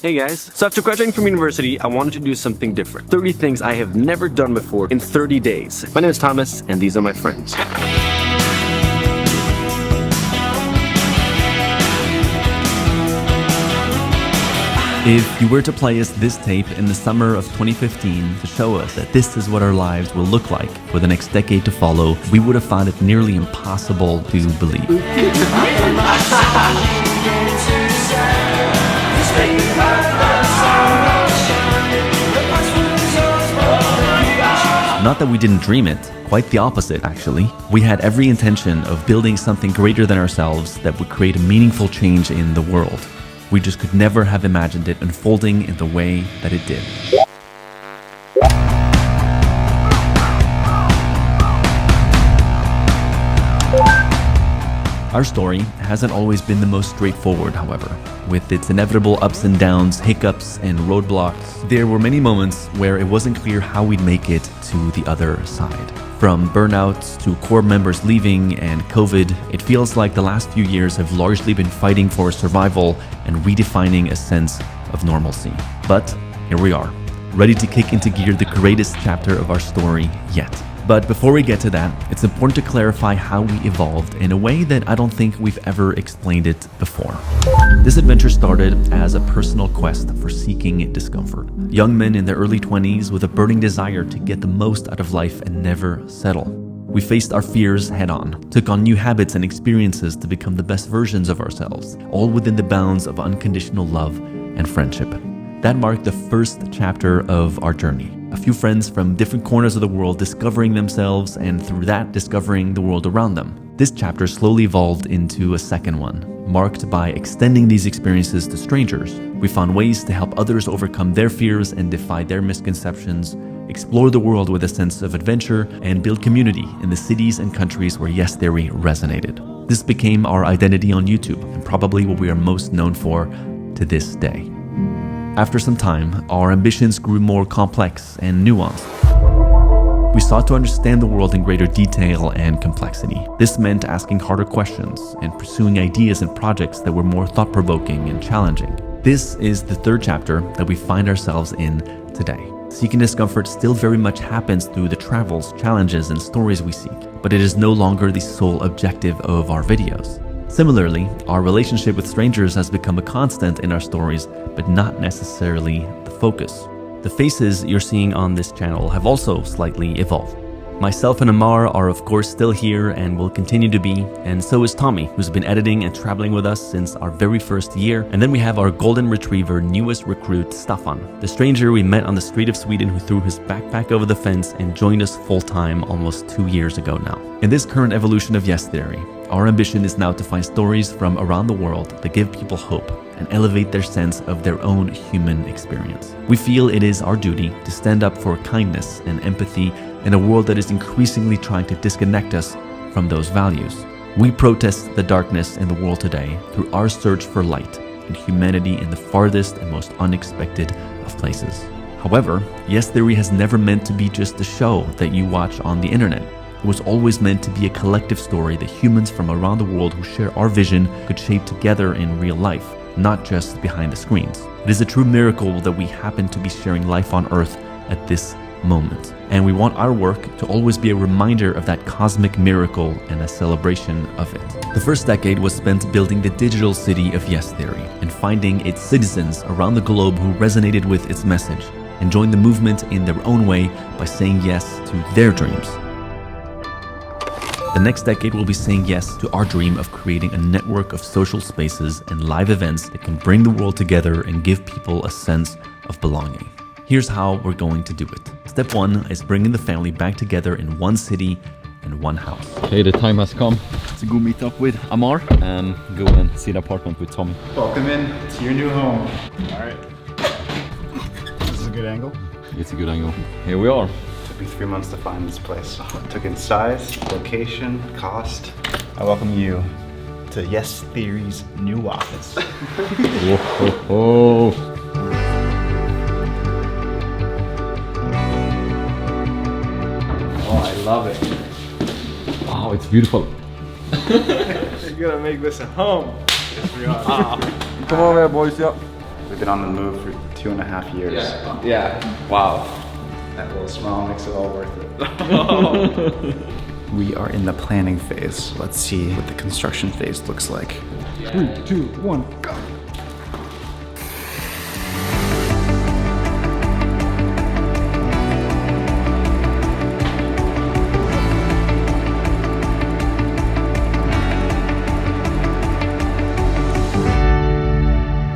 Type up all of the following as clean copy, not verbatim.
Hey guys, so after graduating from university, I wanted to do something different. 30 things I have never done before in 30 days. My name is Thomas, and these are my friends. If you were to play us this tape in the summer of 2015 to show us that this is what our lives will look like for the next decade to follow, we would have found it nearly impossible to believe. Not that we didn't dream it, quite the opposite actually. We had every intention of building something greater than ourselves that would create a meaningful change in the world. We just could never have imagined it unfolding in the way that it did. Our story hasn't always been the most straightforward, however. With its inevitable ups and downs, hiccups, and roadblocks, there were many moments where it wasn't clear how we'd make it to the other side. From burnouts to core members leaving and COVID, it feels like the last few years have largely been fighting for survival and redefining a sense of normalcy. But here we are, ready to kick into gear the greatest chapter of our story yet. But before we get to that, it's important to clarify how we evolved in a way that I don't think we've ever explained it before. This adventure started as a personal quest for seeking discomfort. Young men in their early 20s with a burning desire to get the most out of life and never settle. We faced our fears head on, took on new habits and experiences to become the best versions of ourselves, all within the bounds of unconditional love and friendship. That marked the first chapter of our journey. A few friends from different corners of the world discovering themselves and through that discovering the world around them. This chapter slowly evolved into a second one, marked by extending these experiences to strangers. We found ways to help others overcome their fears and defy their misconceptions, explore the world with a sense of adventure, and build community in the cities and countries where Yes Theory resonated. This became our identity on YouTube and probably what we are most known for to this day. After some time, our ambitions grew more complex and nuanced. We sought to understand the world in greater detail and complexity. This meant asking harder questions and pursuing ideas and projects that were more thought-provoking and challenging. This is the third chapter that we find ourselves in today. Seeking discomfort still very much happens through the travels, challenges, and stories we seek, but it is no longer the sole objective of our videos. Similarly, our relationship with strangers has become a constant in our stories, but not necessarily the focus. The faces you're seeing on this channel have also slightly evolved. Myself and Amar are of course still here and will continue to be, and so is Tommy, who's been editing and traveling with us since our very first year. And then we have our golden retriever newest recruit, Staffan, the stranger we met on the street of Sweden who threw his backpack over the fence and joined us full-time almost 2 years ago now. In this current evolution of Yes Theory, our ambition is now to find stories from around the world that give people hope and elevate their sense of their own human experience. We feel it is our duty to stand up for kindness and empathy in a world that is increasingly trying to disconnect us from those values. We protest the darkness in the world today through our search for light and humanity in the farthest and most unexpected of places. However, Yes Theory has never meant to be just a show that you watch on the internet. It was always meant to be a collective story that humans from around the world who share our vision could shape together in real life, not just behind the screens. It is a true miracle that we happen to be sharing life on Earth at this moment. And we want our work to always be a reminder of that cosmic miracle and a celebration of it. The first decade was spent building the digital city of Yes Theory and finding its citizens around the globe who resonated with its message and joined the movement in their own way by saying yes to their dreams. The next decade will be saying yes to our dream of creating a network of social spaces and live events that can bring the world together and give people a sense of belonging. Here's how we're going to do it. Step 1 is bringing the family back together in one city and one house. Okay, the time has come to go meet up with Amar and go and see the apartment with Tommy. Welcome in to your new home. All right. This is a good angle. It's a good angle. Here we are. Took me 3 months to find this place. Took in size, location, cost. I welcome you to Yes Theory's new office. Whoa, ho, ho. Oh, I love it. Wow, it's beautiful. You're gonna make this a home. Yes, we are. Come over here, boys. Yep. We've been on the move for 2.5 years. Yeah. Wow. That little smile makes it all worth it. We are in the planning phase. Let's see what the construction phase looks like. 3, 2, 1, go!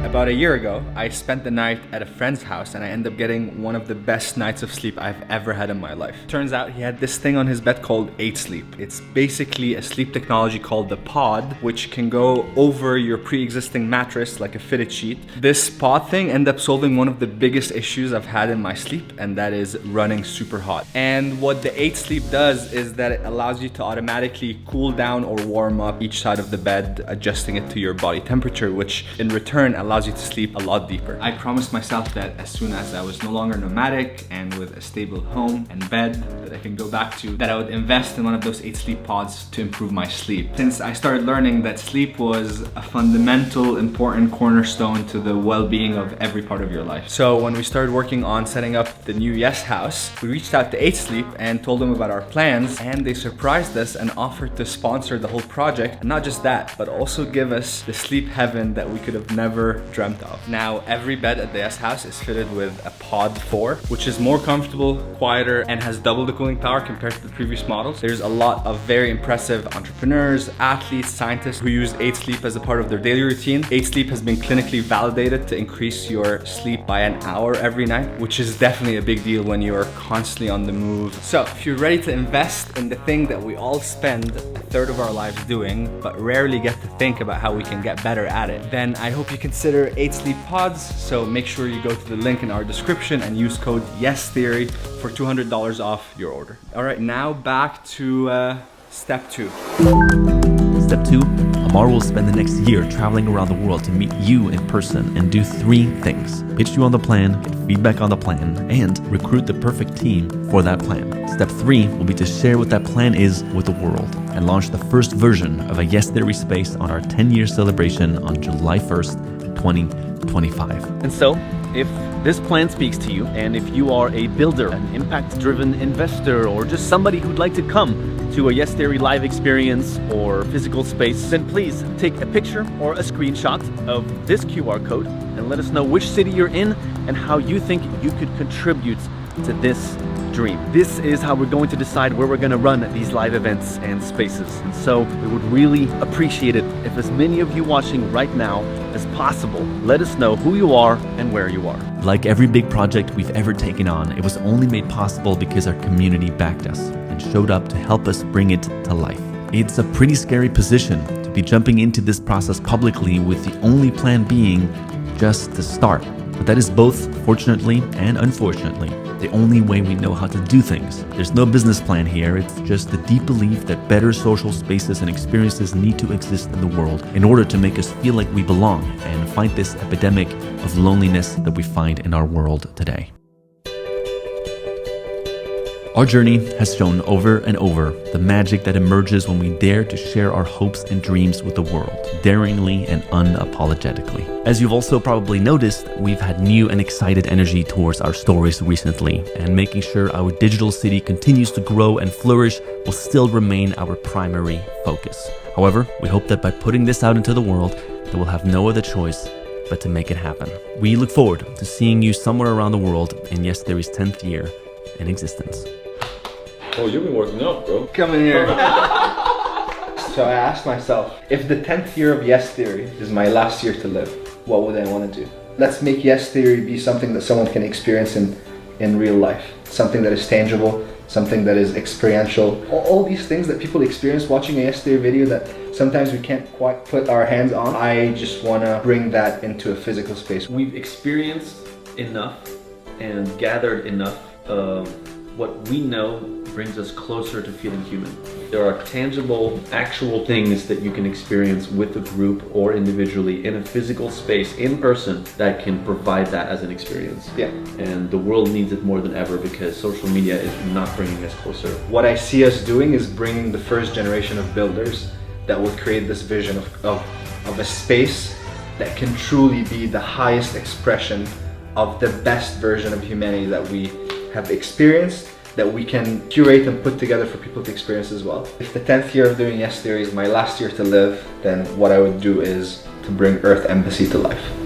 About a year ago, I spent the night at a friend's house and I ended up getting one of the best nights of sleep I've ever had in my life. Turns out he had this thing on his bed called 8 Sleep. It's basically a sleep technology called the Pod, which can go over your pre-existing mattress like a fitted sheet. This Pod thing ended up solving one of the biggest issues I've had in my sleep, and that is running super hot. And what the 8 Sleep does is that it allows you to automatically cool down or warm up each side of the bed, adjusting it to your body temperature, which in return allows you to sleep a lot deeper. I promised myself that as soon as I was no longer nomadic and with a stable home and bed that I can go back to, that I would invest in one of those 8 Sleep pods to improve my sleep. Since I started learning that sleep was a fundamental, important cornerstone to the well-being of every part of your life. So when we started working on setting up the new Yes house, we reached out to 8 Sleep and told them about our plans, and they surprised us and offered to sponsor the whole project. And not just that, but also give us the sleep heaven that we could have never dreamt of. Now, every bed at the Yes house is fitted with a Pod 4, which is more comfortable, quieter, and has double the cooling power compared to the previous models. There's a lot of very impressive entrepreneurs, athletes, scientists who use 8 Sleep as a part of their daily routine. 8 Sleep has been clinically validated to increase your sleep by an hour every night, which is definitely a big deal when you are constantly on the move. So if you're ready to invest in the thing that we all spend a third of our lives doing, but rarely get to think about how we can get better at it, then I hope you consider 8 Sleep pods. So make sure you go to the link in our description and use code YesTheory for $200 off your order. All right, now back to step 2. Step 2, Amar will spend the next year traveling around the world to meet you in person and do 3 things. Pitch you on the plan, get feedback on the plan, and recruit the perfect team for that plan. Step 3 will be to share what that plan is with the world and launch the first version of a Yes Theory space on our 10-year celebration on July 1st, 2025. And so, if this plan speaks to you, and if you are a builder, an impact-driven investor, or just somebody who'd like to come to a Yes Theory live experience or physical space, then please take a picture or a screenshot of this QR code and let us know which city you're in and how you think you could contribute to this dream. This is how we're going to decide where we're going to run these live events and spaces. And so we would really appreciate it if as many of you watching right now as possible let us know who you are and where you are. Like every big project we've ever taken on, it was only made possible because our community backed us and showed up to help us bring it to life. It's a pretty scary position to be jumping into this process publicly with the only plan being just to start. But that is both, fortunately and unfortunately, the only way we know how to do things. There's no business plan here, it's just the deep belief that better social spaces and experiences need to exist in the world in order to make us feel like we belong and fight this epidemic of loneliness that we find in our world today. Our journey has shown over and over the magic that emerges when we dare to share our hopes and dreams with the world, daringly and unapologetically. As you've also probably noticed, we've had new and excited energy towards our stories recently, and making sure our digital city continues to grow and flourish will still remain our primary focus. However, we hope that by putting this out into the world, that we'll have no other choice but to make it happen. We look forward to seeing you somewhere around the world in Yes Theory's 10th year in existence. Oh, you've been working out, bro. Come in here. So I asked myself, if the 10th year of Yes Theory is my last year to live, what would I want to do? Let's make Yes Theory be something that someone can experience in real life. Something that is tangible, something that is experiential. All these things that people experience watching a Yes Theory video that sometimes we can't quite put our hands on. I just want to bring that into a physical space. We've experienced enough and gathered enough of what we know brings us closer to feeling human. There are tangible, actual things that you can experience with a group or individually in a physical space, in person, that can provide that as an experience. Yeah. And the world needs it more than ever because social media is not bringing us closer. What I see us doing is bringing the first generation of builders that will create this vision of a space that can truly be the highest expression of the best version of humanity that we have experienced, that we can curate and put together for people to experience as well. If the 10th year of doing Yes Theory is my last year to live, then what I would do is to bring Earth Embassy to life.